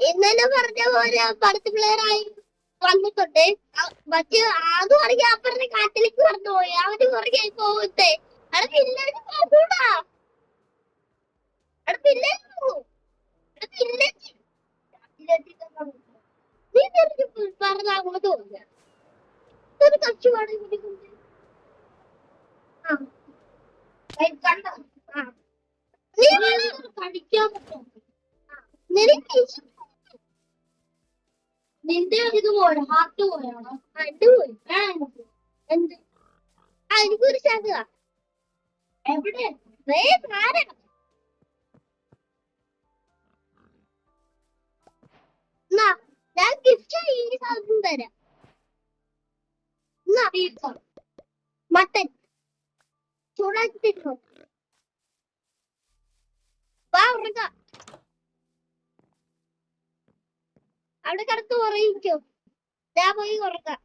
ഇന്നലെ പറഞ്ഞ പോലെ പർട്ടിക്കുലറായി വന്നിട്ടുണ്ട്. മറ്റേ അതും അറിയാൻ അപ്പുറത്തെ കാട്ടിലേക്ക് പറഞ്ഞു പോയി. അവന് പുറകെ പോകത്തെ അവിടെ പിള്ളേര് പോകൂടാ. അവിടെ പിള്ളേര് പോകും. നീ പറഞ്ഞ അങ്ങോട്ട് പോകില്ല. ഒരു കച്ചുപാട് കൊണ്ട് കണ്ടോ? നീ പഠിക്കാൻ പറ്റും. നിന്റെ ഇത് പോയോ? ഹാർട്ട് പോയാണോ? ഹാർട്ട് പോയി. എന്ത്? എനിക്കൊരു ശക എവിടെ ഞാൻ ഗിഫ്റ്റ് ഈ സാധനം തരാം. മട്ടൻ ചൂടാക്കിട്ടോ. വാ ഉറങ്ങ. അവിടെ കിടത്ത് ഉറങ്ങിക്കോ. ഞാൻ പോയി ഉറങ്ങാം.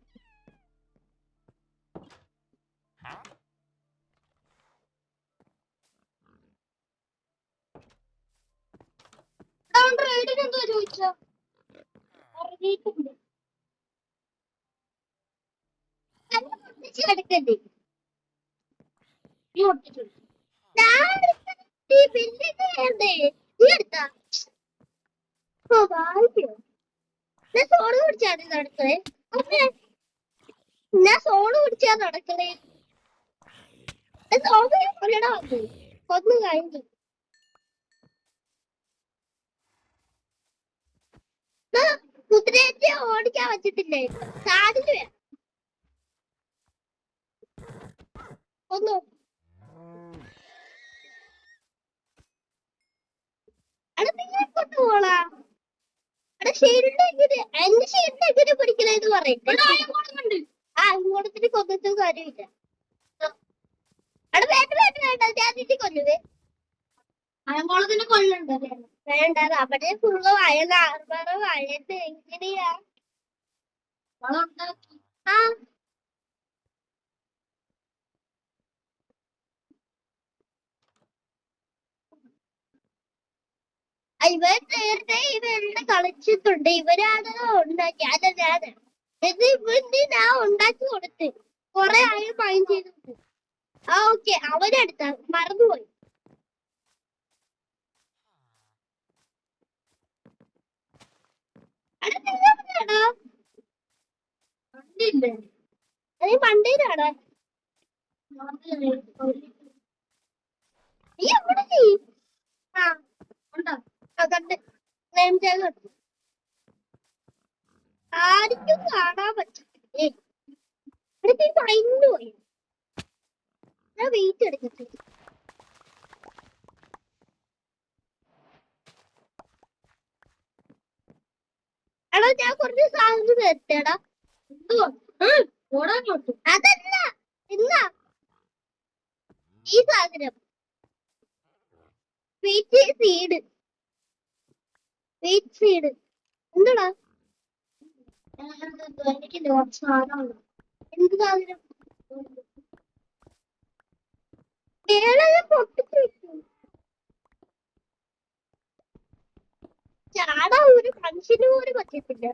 എന്തോ ചോദിച്ചോ? ഉറങ്ങിയിട്ടുണ്ട്. കിടക്കണ്ടേ? ഞാൻ സോണ് കുടിച്ചാണ് നടക്കണേ. ഞാൻ സോണ് കുടിച്ചാ നടക്കണേ. കൊന്നു കഴിഞ്ഞു. കുതിരയെ ഓടിക്കാൻ വെച്ചിട്ടില്ലേ? കാടില് ഒന്നു അവിടെ നിങ്ങൾ കൊണ്ടുപോളാ. അവിടെ ഷെയ്ഡിന്റെ എന്റെ ഷെയ്ഡിന്റെ എങ്ങനെ പിടിക്കണേന്ന് പറയും. ആ അങ്ങോട്ടത്തിന് കൊന്നിട്ടും കാര്യമില്ല. അവിടെ വേണ്ട വേണ്ട വേണ്ട. ഞാൻ നിന്നെ കൊല്ലുവേ. അയങ്കോളത്തിന് കൊല്ലുണ്ട്. വേണ്ട അവിടെ ഫുള്ള് വയലാണ്. വയത്ത് എങ്ങനെയാ? ആ ഇവർ നേരത്തെ ഇവരുടെ കളിച്ചിട്ടുണ്ട്. ഇവരാണ് ഉണ്ടാക്കി. അല്ല ഞാന് ഇത് ഇവന്റെ ഞാൻ ഉണ്ടാക്കി കൊടുത്ത് കൊറേ ആയി മൈൻഡ് ചെയ്തിട്ട്. ആ ഓക്കെ അവരെടുത്ത മറന്നുപോയി. നിങ്ങളാണോ നീ പണ്ടേരാണോ? നീ എവിടെ നീ? ആ ഉണ്ടോ? കണ്ട് ആർക്കും കാണാൻ പറ്റില്ലേ? പോയി. ഞാൻ വെയിറ്റ് എടുക്കട്ടെ. എടാ ഞാൻ കുറച്ച് സാധനം തരത്തേടാ. അതല്ല എന്നാ ഈ സാധനം സീഡ് സീഡ് എന്താടാ? എനിക്ക് സാധനമാണ്. എന്ത് സാധനം? പൊട്ടിച്ചു ചാടാ ഒരു ഫംഗ്ഷന് പോലും പറ്റത്തില്ല.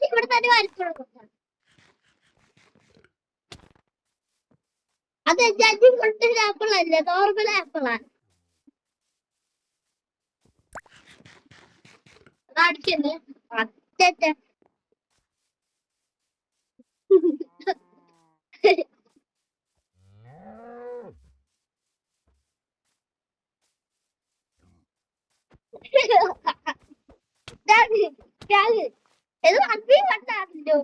ഇവിടെ തന്നെ വരച്ചോളൂ. അത് ജഡ്ജിങ് കൊടുത്തൊരു ആപ്പിൾ അല്ലേ, നോർമൽ ആപ്പിളാണ്. അടിച്ചല്ലേ അച്ഛ ഇത് അമ്മി കണ്ടാണല്ലോ.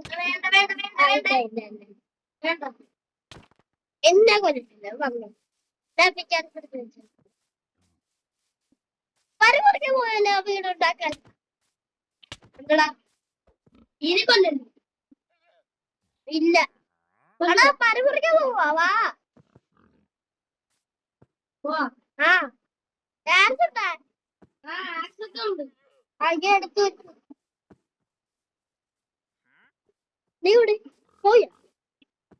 വേണ്ട എന്നാ കൊല്ലിട്ടില്ല വന്നു പരമുറിക്ക് പോയല്ലോ വീടുണ്ടാക്കാൻ. എന്താ ഇനി കൊല്ലല്ലോ? ഇല്ല പരമുറിക്ക് പോവാ. വാ ആ ആക്സൊക്കെ ഉണ്ട്. അയ്യ എടുത്തു വെച്ചു. നീ ഇവിടെ പോയ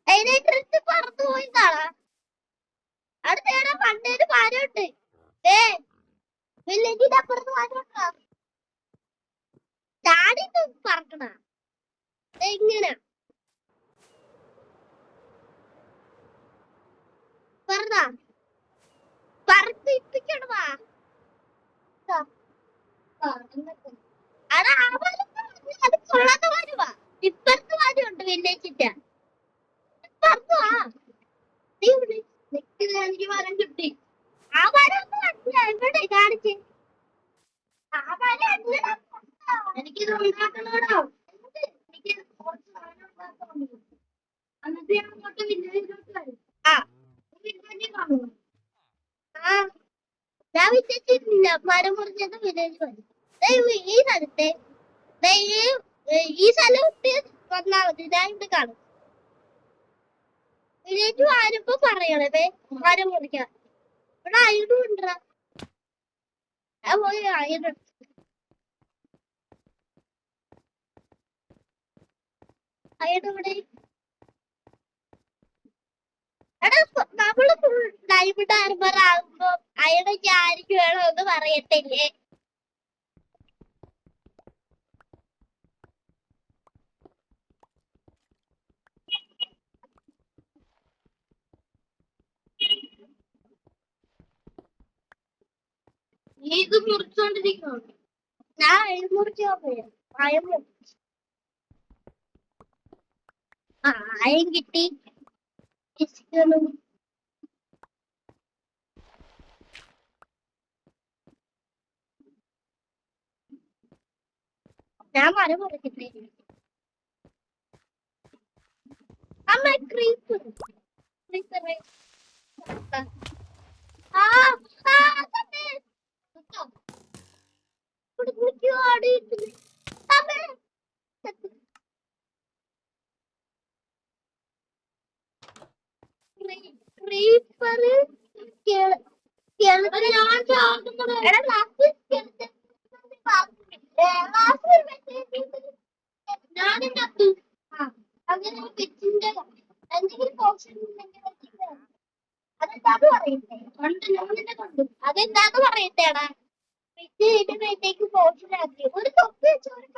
അതിനെ ഡ്രസ് പറന്നു പോയി കാണാ. അടുത്തേടെ പണ്ടേര് പാലുണ്ട്. വില്ലേജിന്റെ അപ്പുറത്ത് പാലുണ്ടാ ചാടി പറക്കണ എങ്ങനെ പറഞ്ഞാ പറപ്പിക്കണവാ. അത് കൊള്ളാത്ത കാര്യമാ. ഇപ്പുറത്ത് കാര്യമുണ്ട് വില്ലേജിന്റെ ഇപ്പുറത്ത് വാ. എനിക്ക് മരം കിട്ടി. ആ മരം ഒന്ന് കണ്ടില്ല എവിടെ കാണിച്ച്. ആ മരം എനിക്കിത് ഉണ്ടാക്കണോടോ. എനിക്ക് കുറച്ച് സാധനം ഉണ്ടാക്കാനുണ്ട്. എന്നിട്ട് ഞാൻ അങ്ങോട്ട് വില്ലേജിലോട്ട് വരും. വില്ലേജിൽ കാണുമോ? ആ ഞാൻ വിശ്വസിച്ചിട്ടില്ല മരം മുറിച്ചത് വില്ലേജ് വരും. ഈ സ്ഥലത്തെ ഈ സ്ഥലം വിട്ട് വന്നാൽ മതി. ഞാൻ ഇവിടെ കാണും. വില്ലേജ് ആരുമ്പോ പറയണേ മരം മുറിക്കാൻ. ഇവിടെ അയിട് കൊണ്ടുവരാ. ഞാൻ പോയി അയിട് ഇവിടെ നമ്മള് ഫുൾ ഡൈമണ്ട് ആർമർ ആകുമ്പോ അയടൊക്കെ ആർക്ക് വേണോ എന്ന് പറയത്തില്ലേ. ഇത് മുറിച്ചോണ്ടിരിക്കണോ? ഞാൻ മുറിച്ചോ അയം അയം കിട്ടി. ഞാൻ മരം മുറിച്ചിട്ടേ അമ്മ ക്രീപ്പർ അതെന്താന്ന് പറയത്തേടാ. വീട്ടിലേക്ക് പോഷനാക്കി ഒരു തൊപ്പി വെച്ച് ഒരു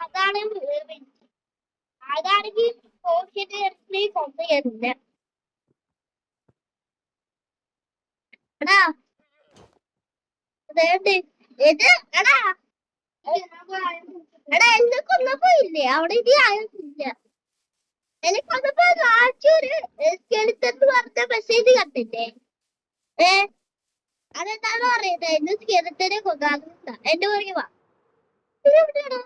അതാണ് അതാണെങ്കിൽ പോഷന് കൊമ്പയല്ല. എടാ ഇത് എടാ എടാ എന്നെ കൊന്നപ്പോ ഇല്ലേ അവിടെ ഇനി ആയിട്ടില്ല. എനിക്ക് വന്നപ്പോ ലാസ്റ്റൊരു സ്കെലിറ്റൻ പറഞ്ഞ മെസ്സേജ് കണ്ടില്ലേ? അതെന്താന്ന് പറയുന്നത് എന്നെ സ്കെലിറ്റനെ കൊന്നാകുന്ന എന്റെ പുറകെ വാ. എവിടെയാണോ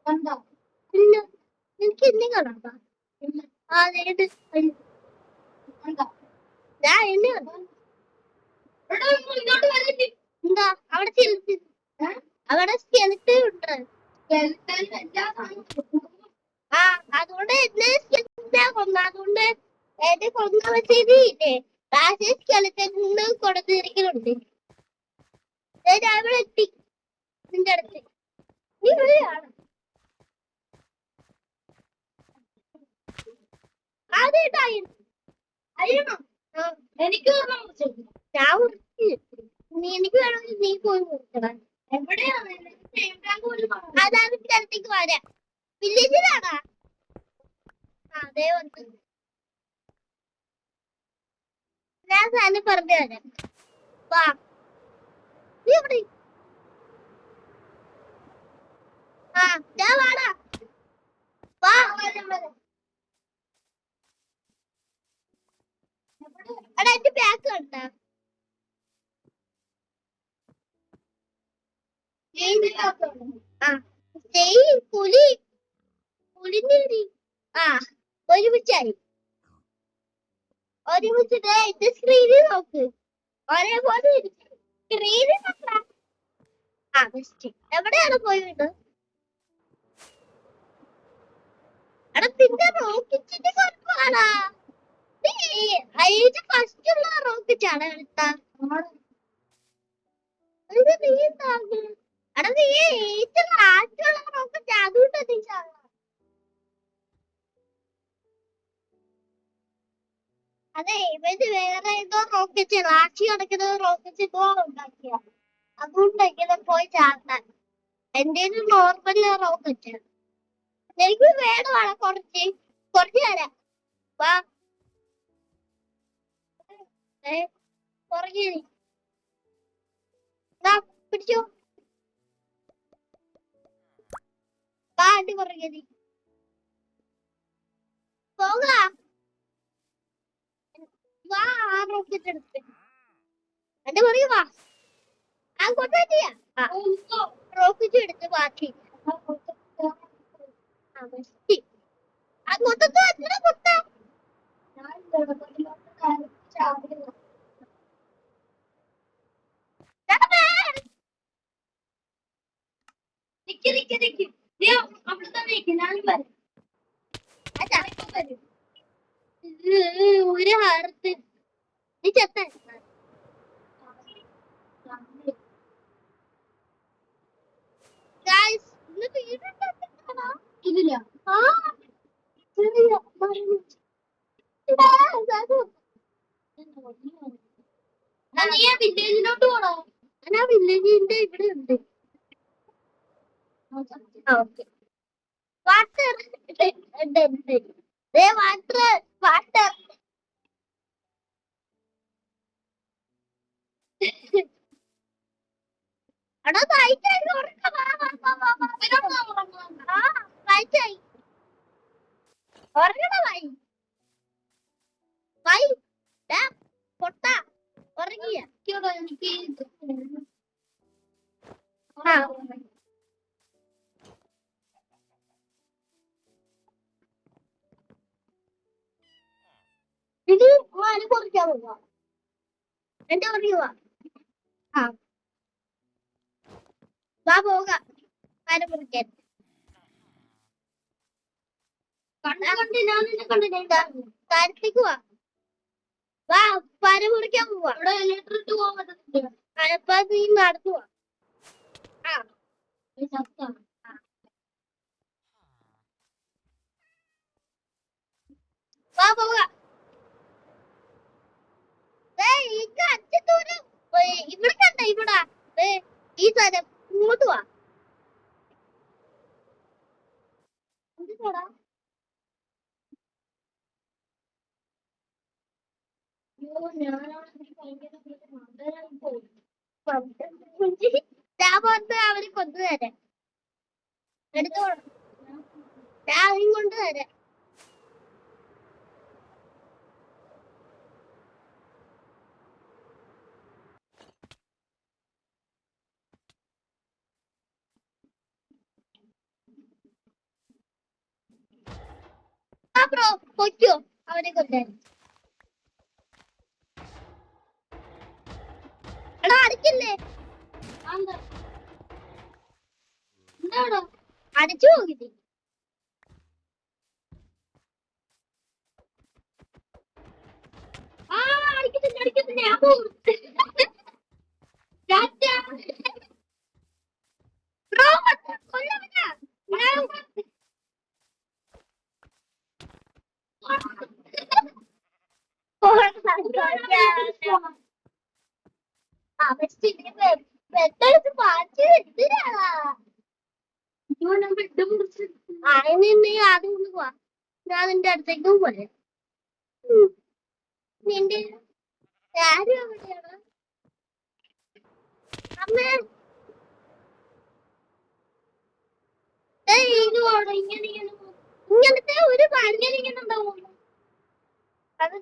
കണ്ടോ? ഇല്ല എനിക്ക് എന്നെ കാണാ. ആ നേരിട്ട് ഞാൻ എന്നെ എന്താ അവിടെ അവിടെ സ്കെലിറ്റൻ ഉണ്ട്. ആ അതുകൊണ്ട് എന്നെ കൊന്ന അതുകൊണ്ട് എന്നെ കൊന്ന മെസ്സേജ് ഇല്ലേ സ്കെലിറ്റന് കൊടുത്തിരിക്കുന്നുണ്ട്. ഞാൻ ഇവിടെ എത്തി നിന്റെ അടുത്ത്. നീ ഇവിടെയാണ് ആദ്യമായിട്ടായി അയ്യണോ? എനിക്ക് ഞാൻ മുറിച്ച് നീ എനിക്ക് വേണമെങ്കിൽ നീ പോയി മുറിച്ചടാ. എവിടെയാണ് അതാണ് സ്ഥലത്തേക്ക് വരാം. വില്ലേജിലാണാ? അതെ വന്നു ഞാൻ സാധനം പറഞ്ഞു തരാം. വാ നീ എവിടെ? ആ ഞാൻ വാടാ വാ. എടാ എന്റെ ബാക്ക് കണ്ടാ? പുലി പുലിഞ്ഞി ആ ഒരുമിച്ചായി. ഒരുമിച്ചിട്ട് എന്റെ സ്ക്രീനിൽ നോക്ക് ഒരേപോലെ സ്ക്രീനിൽ നോക്കടാ. ആ ബെസ്റ്റ്. എവിടെയാണ് പോയത്? എടാ പിന്നെ റോക്കറ്റിന്റെ കുഴപ്പമാണാ. നീ ഫസ്റ്റ് ഉള്ള റോക്കറ്റാണ് എടുത്ത. നീ എടാ നീ ഏറ്റവും ആറ്റുള്ള റോക്കറ്റ് അതുകൊണ്ട് അതെ ഇവര് വേറെ ഏതോ റോക്കറ്റ് റാച്ചി കിടക്കുന്ന റോക്കറ്റ് ഇതോ ഉണ്ടാക്കിയ അതുകൊണ്ട് ഇങ്ങനെ പോയി ചാട്ടാൻ എന്റെ നോർമൽ റോക്കറ്റ് എനിക്ക് വേണമാണ് കുറച്ച് തരാം വാ പുറകെ പിടിച്ചോ വാ അടി പുറകെ പോകാ വാ ആ റോക്കറ്റ് എടുത്ത് എന്റെ പുറകെ വാ ആ കൊണ്ടാ റോക്കറ്റ് എടുത്ത് ബാക്കി അങ്ങോട്ടൊന്നും അത്ര കൊട്ട ഒരു ഹാർത്ത് നീ ചെത്ത ഇതില്ല ആ വില്ലേജിലോട്ട് പോണോ ഞാൻ വില്ലേജിന്റെ ഇവിടെ ഉണ്ട് വാട്ടർ വാട്ടർ വാട്ടർ എടാ വായിച്ചായി വായിച്ചായി ഉറങ്ങണമായി വായി പൊട്ട ഉറങ്ങിയ എനിക്ക് ഇത് മാന് കുറിക്കാൻ പോവാ എന്റെ പറയുക ആ വാ പോക മാന് കുറിക്കാൻ കണ്ട് ഞാൻ നിന്നെ കണ്ടിട്ടുണ്ടാ കാര്യത്തേക്ക് വാ വാ പന മുറിക്കാൻ പോവാ ഇവിടെ ഇട്ട് പോകാൻ പറ്റത്തില്ല അപ്പൊ നീ നടന്നു വാ വാ പോക ഇവിടെ കണ്ട ഇവിടെ ഈ സ്ഥലം ഇങ്ങോട്ട് വാ അവര് കൊണ്ടുതരാം എടുത്തോ ഞാൻ കൊണ്ടുതരാം ബ്രോ പൊയ്ക്കോ അവരെ കൊണ്ടുവരാം എടാ അടിക്കില്ലേ എന്താണോ അടിച്ചു പോകില്ലേ ആ അടിക്കത്തില്ല ഞാൻ പോകും ബ്രോ കൊല്ലമില്ല ഞാൻ നിന്റെ അടുത്തേക്കും പോലെ നിന്റെ ആരും എവിടെയാണ് അമ്മ ഇങ്ങനത്തെ ഒരു ഭയങ്കര ഇങ്ങനെ ഉണ്ടാവും അത്